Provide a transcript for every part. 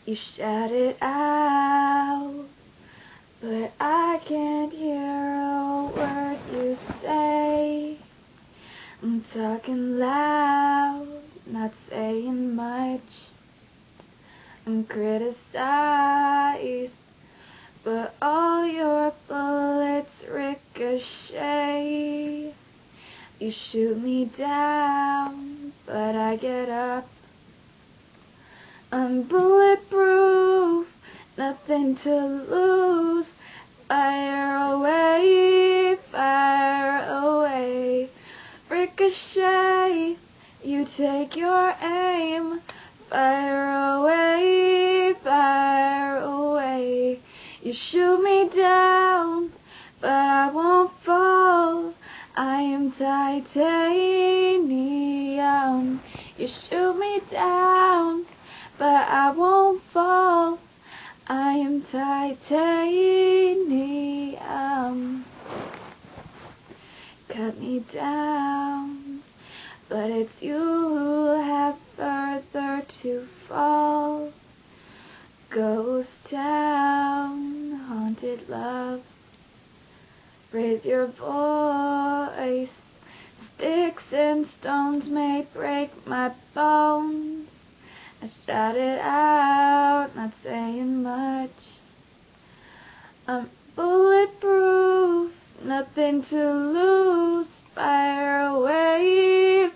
You shout it out, but I can't hear a word you say. I'm talking loud, not saying much. I'm criticized, but all your bullets ricochet. You shoot me down, but I get up. I'm bulletproof, nothing to lose. Fire away, ricochet, you take your aim. Fire away, you shoot me down, but I won't fall. I am titanium. You shoot me down, but I won't fall. I am titanium. Cut me down, but it's you who have further to fall. Ghost town, haunted love. Raise your voice. Sticks and stones may break my bones. I shout it out, not saying much. I'm bulletproof, nothing to lose. Fire away,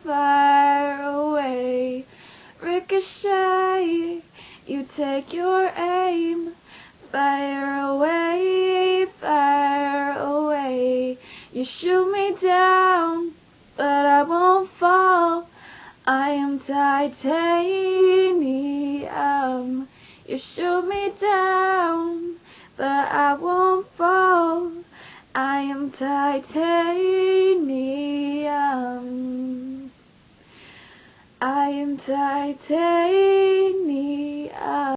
ricochet, you take your aim. Fire away, you shoot me down, but I won't fall. I am titanium. You shoot me down, but I won't fall. I am titanium. I am titanium.